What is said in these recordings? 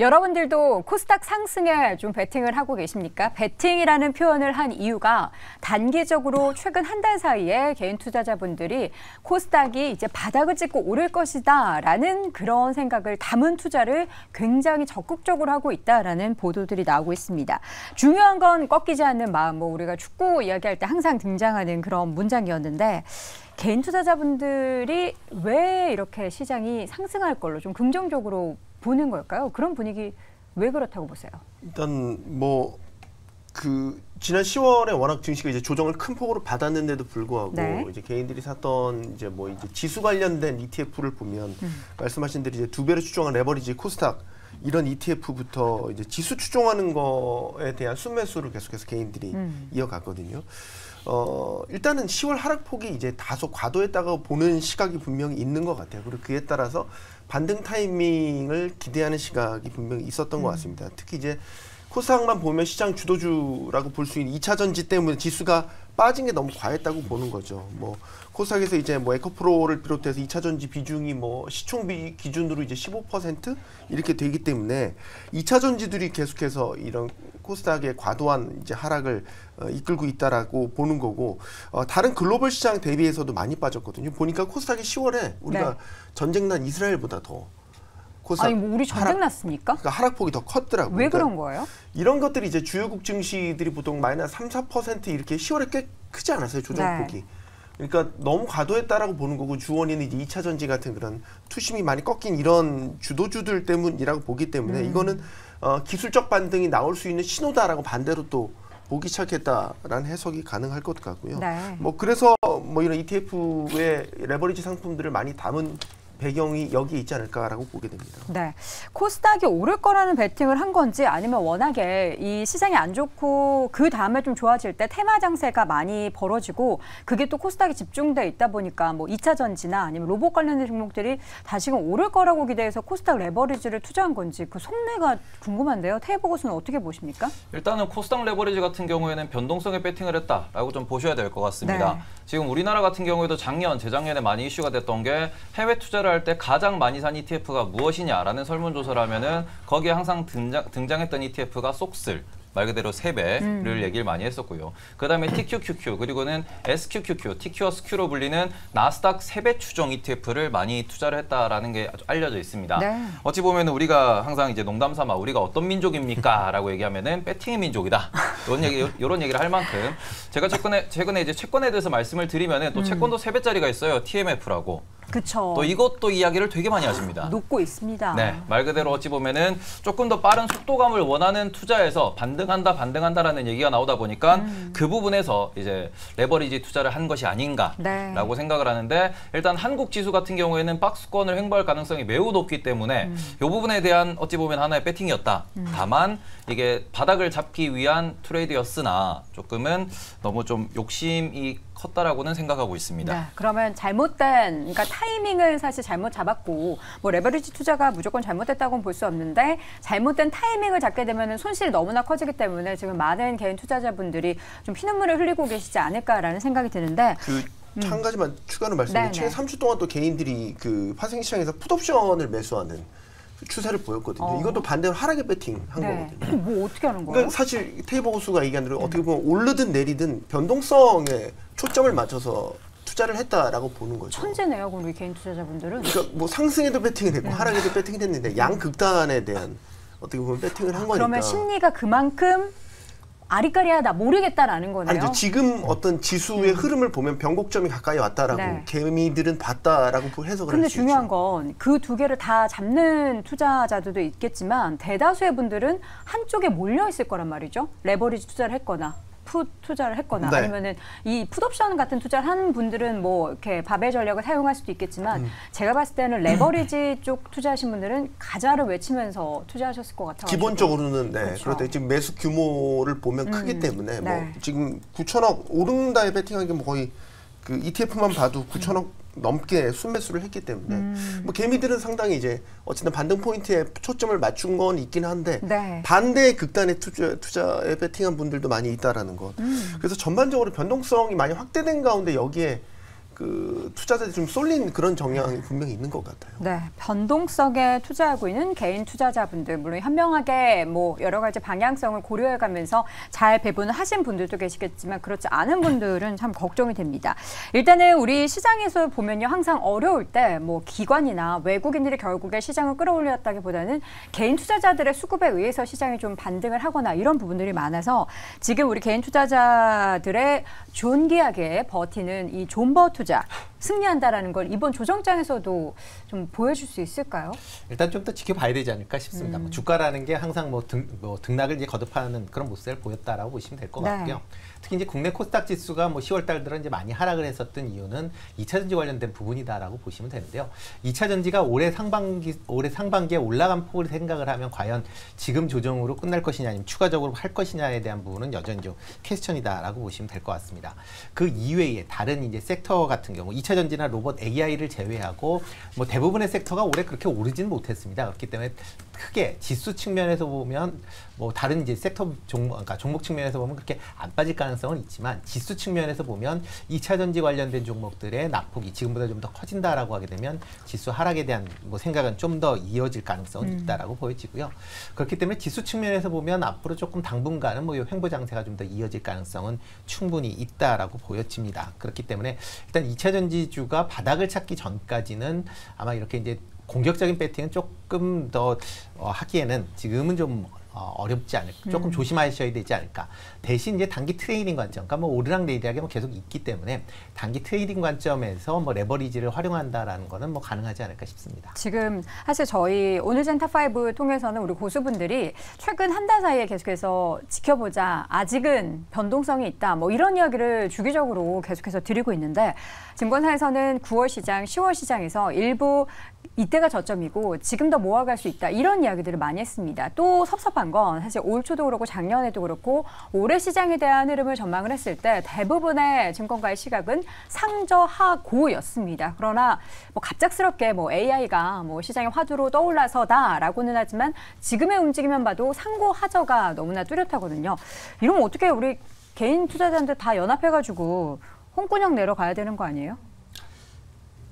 여러분들도 코스닥 상승에 좀 베팅을 하고 계십니까? 베팅이라는 표현을 한 이유가 단기적으로 최근 한 달 사이에 개인 투자자분들이 코스닥이 이제 바닥을 찍고 오를 것이다라는 그런 생각을 담은 투자를 굉장히 적극적으로 하고 있다라는 보도들이 나오고 있습니다. 중요한 건 꺾이지 않는 마음, 우리가 축구 이야기할 때 항상 등장하는 그런 문장이었는데 개인 투자자분들이 왜 이렇게 시장이 상승할 걸로 좀 긍정적으로 보는 걸까요? 그런 분위기 왜 그렇다고 보세요? 일단 지난 10월에 워낙 증시가 이제 조정을 큰 폭으로 받았는데도 불구하고 이제 개인들이 샀던 이제 지수 관련된 ETF를 보면 말씀하신 대로 이제 2배로 추종한 레버리지 코스닥 이런 ETF부터 이제 지수 추종하는 거에 대한 순매수를 계속해서 개인들이 이어갔거든요. 일단은 10월 하락폭이 이제 다소 과도했다고 보는 시각이 분명히 있는 것 같아요. 그리고 그에 따라서 반등 타이밍을 기대하는 시각이 분명히 있었던 것 같습니다. 특히 이제 코스닥만 보면 시장 주도주라고 볼 수 있는 2차 전지 때문에 지수가 빠진 게 너무 과했다고 보는 거죠. 코스닥에서 이제 에코프로를 비롯해서 2차 전지 비중이 시총 기준으로 이제 15% 이렇게 되기 때문에 2차 전지들이 계속해서 이런 코스닥의 과도한 이제 하락을 이끌고 있다라고 보는 거고, 다른 글로벌 시장 대비해서도 많이 빠졌거든요. 보니까 코스닥이 10월에 우리가 전쟁난 이스라엘보다 더 아니 우리 전쟁 났습니까? 그러니까 하락폭이 더 컸더라고요. 왜 그런 거예요? 이런 것들이 이제 주요국 증시들이 보통 마이너스 3~4% 이렇게 10월에 꽤 크지 않았어요, 조정폭이. 그러니까 너무 과도했다라고 보는 거고, 주 원인은 이제 2차 전지 같은 그런 투심이 많이 꺾인 이런 주도주들 때문이라고 보기 때문에 이거는 기술적 반등이 나올 수 있는 신호다라고 반대로 또 보기 시작했다라는 해석이 가능할 것 같고요. 그래서 이런 ETF의 레버리지 상품들을 많이 담은 배경이 여기에 있지 않을까라고 보게 됩니다. 네, 코스닥이 오를 거라는 베팅을 한 건지, 아니면 워낙에 이 시장이 안 좋고 그 다음에 좀 좋아질 때 테마 장세가 많이 벌어지고 그게 또 코스닥이 집중돼 있다 보니까 2차 전지나 아니면 로봇 관련된 종목들이 다시금 오를 거라고 기대해서 코스닥 레버리지를 투자한 건지 그 속내가 궁금한데요. 태희보 교수는 어떻게 보십니까? 일단은 코스닥 레버리지 같은 경우에는 변동성에 베팅을 했다라고 좀 보셔야 될 것 같습니다. 지금 우리나라 같은 경우에도 재작년에 많이 이슈가 됐던 게 해외 투자를 할 때 가장 많이 산 ETF가 무엇이냐라는 설문조사를 하면은 거기에 항상 등장했던 ETF가 쏙슬, 말 그대로 3배를 얘기를 많이 했었고요. 그 다음에 TQQQ, 그리고는 SQQQ, TQSQ로 불리는 나스닥 3배 추종 ETF를 많이 투자를 했다라는 게 아주 알려져 있습니다. 어찌 보면 우리가 항상 이제 농담 삼아 우리가 어떤 민족입니까? 라고 얘기하면은 배팅의 민족이다. 이런 얘기를 할 만큼 제가 최근에 이제 채권에 대해서 말씀을 드리면은 또 채권도 3배짜리가 있어요. TMF라고. 그쵸. 또 이것도 이야기를 되게 많이 하십니다. 놓고 있습니다. 네, 말 그대로 어찌 보면은 조금 더 빠른 속도감을 원하는 투자에서 반등한다라는 얘기가 나오다 보니까 그 부분에서 이제 레버리지 투자를 한 것이 아닌가라고 생각을 하는데, 일단 한국 지수 같은 경우에는 박스권을 횡보할 가능성이 매우 높기 때문에 이 부분에 대한 어찌 보면 하나의 배팅이었다. 다만 이게 바닥을 잡기 위한 트레이드였으나 조금은 너무 좀 욕심이 컸다라고는 생각하고 있습니다. 네, 그러면 그러니까 타이밍을 사실 잘못 잡았고, 레버리지 투자가 무조건 잘못됐다고는 볼 수 없는데 잘못된 타이밍을 잡게 되면 손실이 너무나 커지기 때문에 지금 많은 개인 투자자분들이 좀 피눈물을 흘리고 계시지 않을까라는 생각이 드는데, 한 가지만 추가로 말씀드리면 최근 3주 동안 또 개인들이 파생시장에서 풋옵션을 매수하는 추세를 보였거든요. 이것도 반대로 하락에 베팅한 거거든요. 어떻게 하는 거예요? 그러니까 사실 태희보 교수가 얘기한 대로 어떻게 보면 오르든 내리든 변동성에 초점을 맞춰서 투자를 했다라고 보는 거죠. 천재네요, 그럼 우리 개인 투자자분들은. 그러니까 상승에도 베팅을 했고 하락에도 베팅을 했는데 양극단에 대한 어떻게 보면 베팅을 한 거니까. 그러면 심리가 그만큼 아리까리하다, 모르겠다라는 거네요. 아니죠. 지금 어떤 지수의 흐름을 보면 변곡점이 가까이 왔다라고 개미들은 봤다라고 해석을 할 수 있죠. 그런데 중요한 건 그 두 개를 다 잡는 투자자들도 있겠지만 대다수의 분들은 한쪽에 몰려 있을 거란 말이죠. 레버리지 투자를 했거나 풋 투자를 했거나 아니면은 이 풋옵션 같은 투자를 하는 분들은 이렇게 바벨 전략을 사용할 수도 있겠지만 제가 봤을 때는 레버리지 쪽 투자하신 분들은 가자를 외치면서 투자하셨을 것 같아요. 기본적으로는 그렇다. 지금 매수 규모를 보면 크기 때문에 지금 9천억 오른다에 베팅한 게 거의 그 ETF만 봐도 9천억 넘게 순매수를 했기 때문에 개미들은 상당히 이제 어쨌든 반등 포인트에 초점을 맞춘 건 있긴 한데 반대의 극단의 투자에 베팅한 분들도 많이 있다라는 것. 그래서 전반적으로 변동성이 많이 확대된 가운데 여기에 그 투자자들이 좀 쏠린 그런 정향이 분명히 있는 것 같아요. 네, 변동성에 투자하고 있는 개인 투자자분들 물론 현명하게 뭐 여러 가지 방향성을 고려해가면서 잘 배분을 하신 분들도 계시겠지만 그렇지 않은 분들은 참 걱정이 됩니다. 일단은 우리 시장에서 보면요, 항상 어려울 때 뭐 기관이나 외국인들이 결국에 시장을 끌어올렸다기보다는 개인 투자자들의 수급에 의해서 시장이 좀 반등을 하거나 이런 부분들이 많아서 지금 우리 개인 투자자들의 존귀하게 버티는 이 존버 투자 승리한다라는 걸 이번 조정장에서도 좀 보여줄 수 있을까요? 일단 좀 더 지켜봐야 되지 않을까 싶습니다. 뭐 주가라는 게 항상 등락을 이제 거듭하는 그런 모습을 보였다라고 보시면 될 것 같고요. 특히 이제 국내 코스닥 지수가 뭐 10월 달 들어 이제 많이 하락을 했었던 이유는 2차 전지 관련된 부분이다라고 보시면 되는데요. 2차 전지가 올해 상반기에 올라간 폭을 생각을 하면 과연 지금 조정으로 끝날 것이냐 아니면 추가적으로 할 것이냐에 대한 부분은 여전히 좀 퀘스천이다라고 보시면 될 것 같습니다. 그 이외에 다른 이제 섹터 같은 경우 2차 전지나 로봇 AI를 제외하고 뭐 대부분의 섹터가 올해 그렇게 오르지는 못했습니다. 그렇기 때문에 크게 지수 측면에서 보면 뭐 다른 이제 섹터 그러니까 종목 측면에서 보면 그렇게 안 빠질 가능성은 있지만 지수 측면에서 보면 2차 전지 관련된 종목들의 낙폭이 지금보다 좀 더 커진다라고 하게 되면 지수 하락에 대한 뭐 생각은 좀 더 이어질 가능성은 있다라고 보여지고요. 그렇기 때문에 지수 측면에서 보면 앞으로 조금 당분간은 뭐 횡보 장세가 좀 더 이어질 가능성은 충분히 있다라고 보여집니다. 그렇기 때문에 일단 2차 전지주가 바닥을 찾기 전까지는 아마 이렇게 이제 공격적인 배팅은 조금 더 하기에는 지금은 좀 어렵지 않을까, 조금 조심하셔야 되지 않을까. 대신 이제 단기 트레이딩 관점, 그러니까 뭐 오르락 내리락이 뭐 계속 있기 때문에 단기 트레이딩 관점에서 뭐 레버리지를 활용한다라는 거는 뭐 가능하지 않을까 싶습니다. 지금 사실 저희 오늘장 탑5 통해서는 우리 고수분들이 최근 한 달 사이에 계속해서 지켜보자, 아직은 변동성이 있다, 뭐 이런 이야기를 주기적으로 계속해서 드리고 있는데 증권사에서는 9월 시장, 10월 시장에서 일부 이때가 저점이고 지금 더 모아갈 수 있다 이런 이야기들을 많이 했습니다. 또 섭섭한 건 사실 올 초도 그렇고 작년에도 그렇고 올해 시장에 대한 흐름을 전망을 했을 때 대부분의 증권가의 시각은 상저하고였습니다. 그러나 뭐 갑작스럽게 뭐 AI가 뭐 시장의 화두로 떠올라서다라고는 하지만 지금의 움직임만 봐도 상고하저가 너무나 뚜렷하거든요. 이러면 어떻게 우리 개인 투자자들 다 연합해가지고 홍군형 내러 가야 되는 거 아니에요?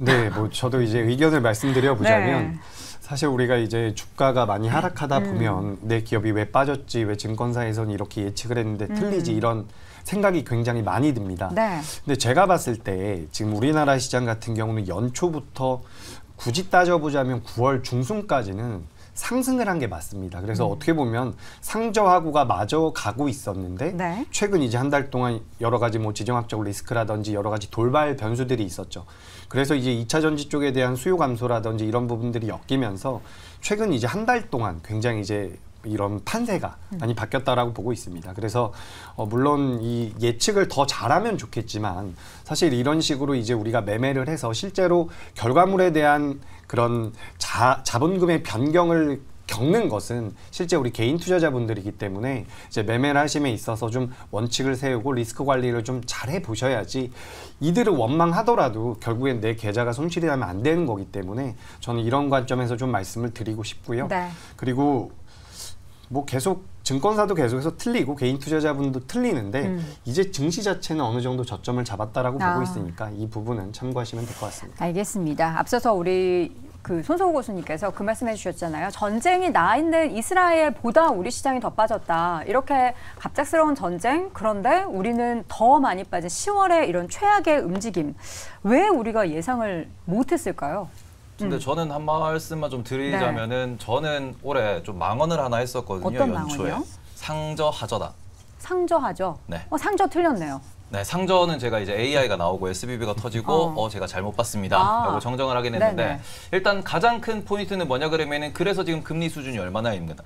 네, 뭐 저도 이제 의견을 말씀드려 보자면 네. 사실 우리가 이제 주가가 많이 하락하다 보면 내 기업이 왜 빠졌지, 왜 증권사에서는 이렇게 예측을 했는데 틀리지 이런 생각이 굉장히 많이 듭니다. 네. 근데 제가 봤을 때 지금 우리나라 시장 같은 경우는 연초부터 굳이 따져보자면 9월 중순까지는 상승을 한 게 맞습니다. 그래서 어떻게 보면 상저하고가 마저 가고 있었는데 네. 최근 이제 한 달 동안 여러 가지 뭐 지정학적 리스크라든지 여러 가지 돌발 변수들이 있었죠. 그래서 이제 2차 전지 쪽에 대한 수요 감소라든지 이런 부분들이 엮이면서 최근 이제 한 달 동안 굉장히 이제 이런 판세가 많이 바뀌었다라고 보고 있습니다. 그래서 물론 이 예측을 더 잘하면 좋겠지만 사실 이런 식으로 이제 우리가 매매를 해서 실제로 결과물에 대한 그런 자본금의 변경을 겪는 것은 실제 우리 개인 투자자분들이기 때문에 이제 매매를 하심에 있어서 좀 원칙을 세우고 리스크 관리를 좀 잘해 보셔야지 이들을 원망하더라도 결국엔 내 계좌가 손실이 나면 안 되는 거기 때문에 저는 이런 관점에서 좀 말씀을 드리고 싶고요. 네. 그리고 뭐 계속 증권사도 계속해서 틀리고 개인 투자자분도 틀리는데 이제 증시 자체는 어느 정도 저점을 잡았다라고 보고 있으니까 이 부분은 참고하시면 될 것 같습니다. 알겠습니다. 앞서서 우리 손석우 교수님께서 그 말씀해 주셨잖아요. 전쟁이 나 있는 이스라엘보다 우리 시장이 더 빠졌다. 이렇게 갑작스러운 전쟁, 그런데 우리는 더 많이 빠진 10월에 이런 최악의 움직임. 왜 우리가 예상을 못했을까요? 근데 저는 한 말씀만 좀 드리자면은 저는 올해 좀 망언을 하나 했었거든요. 어떤 연초에. 망언이요? 상저하저다. 상저하죠? 네. 상저 틀렸네요. 네, 상저는 제가 이제 AI가 나오고 SBB가 터지고 제가 잘못 봤습니다. 라고 정정을 하긴 했는데 네네. 일단 가장 큰 포인트는 뭐냐 그러면은 그래서 지금 금리 수준이 얼마나 있는가.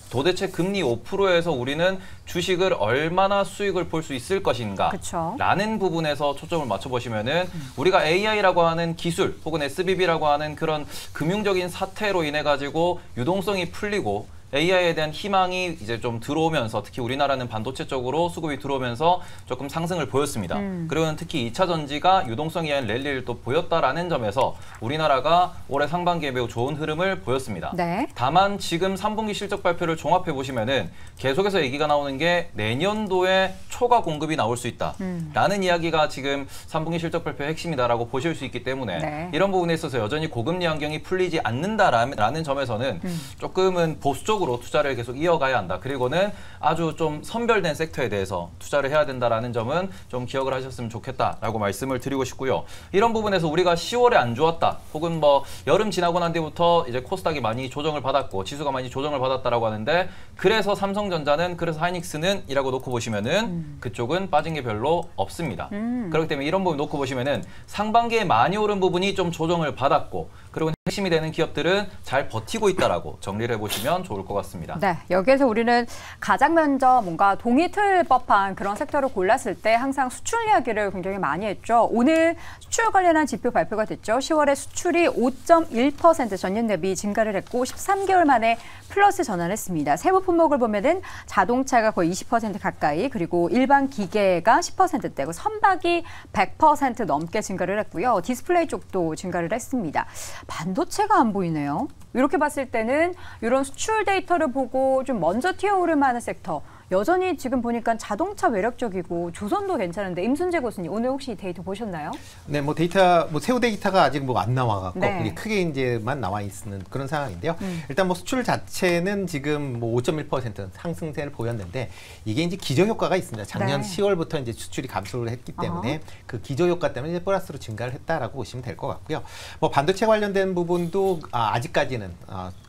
도대체 금리 5%에서 우리는 주식을 얼마나 수익을 볼 수 있을 것인가 그쵸. 라는 부분에서 초점을 맞춰보시면은 우리가 AI라고 하는 기술 혹은 SBB라고 하는 그런 금융적인 사태로 인해 가지고 유동성이 풀리고 AI에 대한 희망이 이제 좀 들어오면서 특히 우리나라는 반도체 쪽으로 수급이 들어오면서 조금 상승을 보였습니다. 그리고는 특히 2차 전지가 유동성에 의한 랠리를 또 보였다라는 점에서 우리나라가 올해 상반기에 매우 좋은 흐름을 보였습니다. 네. 다만 지금 3분기 실적 발표를 종합해 보시면은 계속해서 얘기가 나오는 게 내년도에 초과 공급이 나올 수 있다라는 이야기가 지금 3분기 실적 발표의 핵심이다라고 보실 수 있기 때문에 네. 이런 부분에 있어서 여전히 고금리 환경이 풀리지 않는다라는 점에서는 조금은 보수적으로 투자를 계속 이어가야 한다. 그리고는 아주 좀 선별된 섹터에 대해서 투자를 해야 된다라는 점은 좀 기억을 하셨으면 좋겠다라고 말씀을 드리고 싶고요. 이런 부분에서 우리가 10월에 안 좋았다. 혹은 뭐 여름 지나고 난 뒤부터 이제 코스닥이 많이 조정을 받았고 지수가 많이 조정을 받았다라고 하는데 그래서 삼성전자는 그래서 하이닉스는 이라고 놓고 보시면은 그쪽은 빠진 게 별로 없습니다. 그렇기 때문에 이런 부분 놓고 보시면은 상반기에 많이 오른 부분이 좀 조정을 받았고 그리고 핵심이 되는 기업들은 잘 버티고 있다라고 정리를 해보시면 좋을 것 같습니다. 네, 여기에서 우리는 가장 먼저 뭔가 동의 틀 법한 그런 섹터를 골랐을 때 항상 수출 이야기를 굉장히 많이 했죠. 오늘 수출 관련한 지표 발표가 됐죠. 10월에 수출이 5.1% 전년 대비 증가를 했고 13개월 만에 플러스 전환했습니다. 세부 품목을 보면은 자동차가 거의 20% 가까이 그리고 일반 기계가 10%대고 선박이 100% 넘게 증가를 했고요. 디스플레이 쪽도 증가를 했습니다. 반도체가 안 보이네요. 이렇게 봤을 때는 이런 수출 데이터를 보고 좀 먼저 튀어오를 만한 섹터 여전히 지금 보니까 자동차 매력적이고 조선도 괜찮은데 임순재 교수님 오늘 혹시 데이터 보셨나요? 네, 뭐 데이터 뭐 새우 데이터가 아직 뭐 안 나와갖고 네. 크게 이제만 나와 있는 그런 상황인데요. 일단 뭐 수출 자체는 지금 뭐 5.1% 상승세를 보였는데 이게 이제 기저 효과가 있습니다. 작년 네. 10월부터 이제 수출이 감소를 했기 때문에 그 기저 효과 때문에 이제 플러스로 증가를 했다라고 보시면 될 것 같고요. 뭐 반도체 관련된 부분도 아직까지는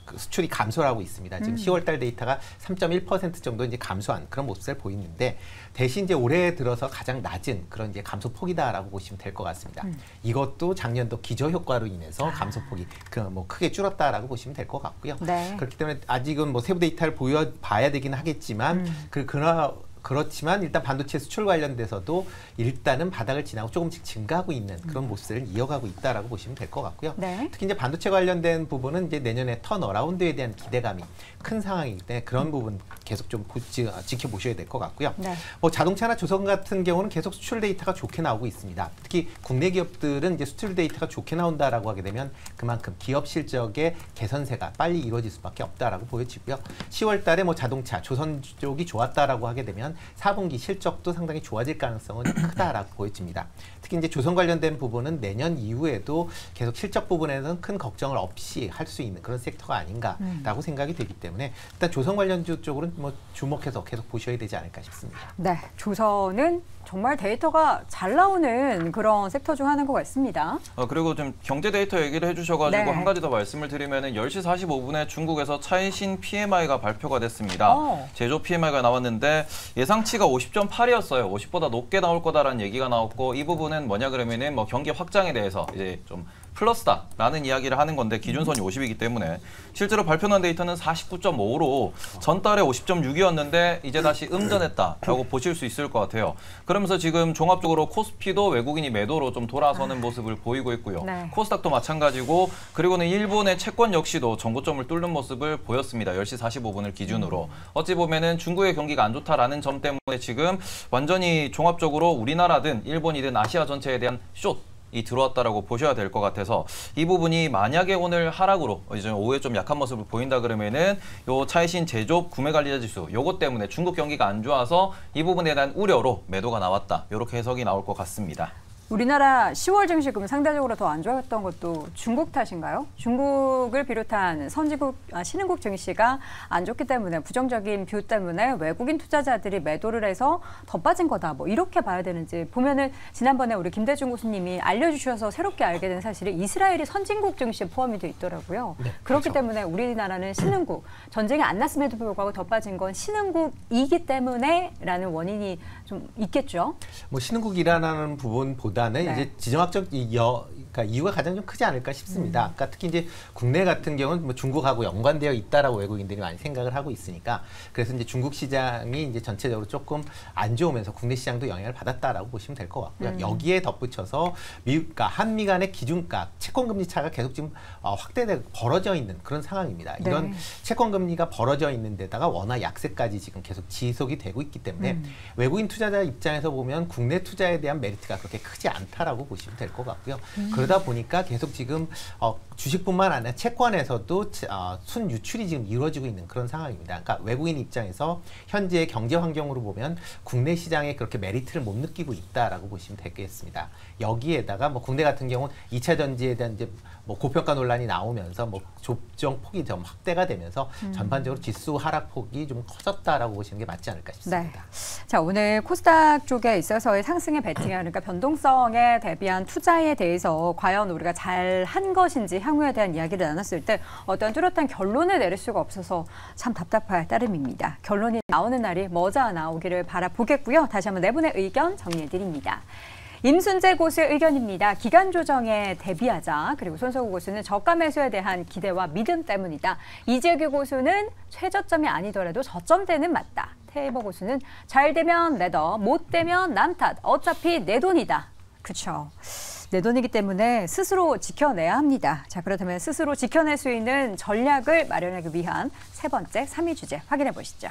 그 수출이 감소를 하고 있습니다. 지금 10월달 데이터가 3.1% 정도 이제 감소한 그런 모습을 보이는데 대신 이제 올해 들어서 가장 낮은 그런 이제 감소폭이다라고 보시면 될 것 같습니다. 이것도 작년도 기저 효과로 인해서 감소폭이 뭐 크게 줄었다라고 보시면 될 것 같고요. 네. 그렇기 때문에 아직은 뭐 세부 데이터를 보여봐야 되긴 하겠지만 그렇지만 일단 반도체 수출 관련돼서도 일단은 바닥을 지나고 조금씩 증가하고 있는 그런 모습을 이어가고 있다라고 보시면 될 것 같고요. 네. 특히 이제 반도체 관련된 부분은 이제 내년에 턴어라운드에 대한 기대감이 큰 상황이기 때문에 그런 부분 계속 좀 지켜보셔야 될 것 같고요. 네. 뭐 자동차나 조선 같은 경우는 계속 수출 데이터가 좋게 나오고 있습니다. 특히 국내 기업들은 이제 수출 데이터가 좋게 나온다라고 하게 되면 그만큼 기업 실적의 개선세가 빨리 이루어질 수밖에 없다라고 보여지고요. 10월달에 뭐 자동차, 조선 쪽이 좋았다라고 하게 되면 4분기 실적도 상당히 좋아질 가능성은 크다라고 보여집니다. 특히 이제 조선 관련된 부분은 내년 이후에도 계속 실적 부분에는 큰 걱정을 없이 할 수 있는 그런 섹터가 아닌가라고 생각이 되기 때문에 일단 조선 관련주 쪽으로는 뭐 주목해서 계속 보셔야 되지 않을까 싶습니다. 네, 조선은 정말 데이터가 잘 나오는 그런 섹터 중 하나인 것 같습니다. 그리고 좀 경제 데이터 얘기를 해주셔가지고 네. 한 가지 더 말씀을 드리면은 10시 45분에 중국에서 차이신 PMI가 발표가 됐습니다. 제조 PMI가 나왔는데 예상치가 50.8이었어요. 50보다 높게 나올 거다라는 얘기가 나왔고 이 부분은 뭐냐 그러면은 뭐 경기 확장에 대해서 이제 좀 플러스다라는 이야기를 하는 건데 기준선이 50이기 때문에 실제로 발표한 데이터는 49.5로 전달에 50.6이었는데 이제 다시 음전했다라고 보실 수 있을 것 같아요. 그러면서 지금 종합적으로 코스피도 외국인이 매도로 좀 돌아서는 모습을 보이고 있고요. 네. 코스닥도 마찬가지고 그리고는 일본의 채권 역시도 정고점을 뚫는 모습을 보였습니다. 10시 45분을 기준으로. 어찌 보면은 중국의 경기가 안 좋다라는 점 때문에 지금 완전히 종합적으로 우리나라든 일본이든 아시아 전체에 대한 이 들어왔다라고 보셔야 될 것 같아서 이 부분이 만약에 오늘 하락으로 이제 오후에 좀 약한 모습을 보인다 그러면은 요 차이신 제조 구매관리자 지수 요것 때문에 중국 경기가 안 좋아서 이 부분에 대한 우려로 매도가 나왔다. 이렇게 해석이 나올 것 같습니다. 우리나라 10월 증시금 상대적으로 더 안 좋았던 것도 중국 탓인가요? 중국을 비롯한 신흥국 증시가 안 좋기 때문에 부정적인 뷰 때문에 외국인 투자자들이 매도를 해서 더 빠진 거다. 뭐 이렇게 봐야 되는지 보면은 지난번에 우리 김대중 교수님이 알려주셔서 새롭게 알게 된 사실이 이스라엘이 선진국 증시에 포함이 돼 있더라고요. 네, 그렇기 그렇죠. 때문에 우리나라는 신흥국, 전쟁이 안 났음에도 불구하고 더 빠진 건 신흥국이기 때문에라는 원인이 좀 있겠죠. 뭐 신흥국이라는 부분보다는 네. 이제 지정학적 그러니까 이유가 가장 좀 크지 않을까 싶습니다. 그러니까 특히 이제 국내 같은 경우는 뭐 중국하고 연관되어 있다라고 외국인들이 많이 생각을 하고 있으니까 그래서 이제 중국 시장이 이제 전체적으로 조금 안 좋으면서 국내 시장도 영향을 받았다라고 보시면 될 것 같고요. 여기에 덧붙여서 그러니까 한미 간의 기준가 채권금리 차가 계속 지금 확대되고 벌어져 있는 그런 상황입니다. 이런 채권금리가 벌어져 있는 데다가 워낙 약세까지 지금 계속 지속이 되고 있기 때문에 외국인 투자자 입장에서 보면 국내 투자에 대한 메리트가 그렇게 크지 않다라고 보시면 될 것 같고요. 그러다 보니까 계속 지금 주식뿐만 아니라 채권에서도 순유출이 지금 이루어지고 있는 그런 상황입니다. 그러니까 외국인 입장에서 현재 경제 환경으로 보면 국내 시장에 그렇게 메리트를 못 느끼고 있다라고 보시면 되겠습니다. 여기에다가 뭐 국내 같은 경우는 2차 전지에 대한 이제 뭐 고평가 논란이 나오면서 뭐 조정 폭이 좀 확대가 되면서 전반적으로 지수 하락폭이 좀 커졌다라고 보시는 게 맞지 않을까 싶습니다. 네. 자, 오늘 코스닥 쪽에 있어서의 상승에 베팅하는 그러니까 변동성에 대비한 투자에 대해서 과연 우리가 잘 한 것인지 향후에 대한 이야기를 나눴을 때 어떤 뚜렷한 결론을 내릴 수가 없어서 참 답답할 따름입니다. 결론이 나오는 날이 머지않아 나오기를 바라보겠고요. 다시 한번 네 분의 의견 정리해드립니다. 임순재 고수의 의견입니다. 기간 조정에 대비하자. 그리고 손석구 고수는 저가 매수에 대한 기대와 믿음 때문이다. 이재규 고수는 최저점이 아니더라도 저점대는 맞다. 테이버 고수는 잘 되면 내더, 못 되면 남 탓. 어차피 내 돈이다. 그렇죠. 내 돈이기 때문에 스스로 지켜내야 합니다. 자, 그렇다면 스스로 지켜낼 수 있는 전략을 마련하기 위한 세 번째 3위 주제 확인해 보시죠.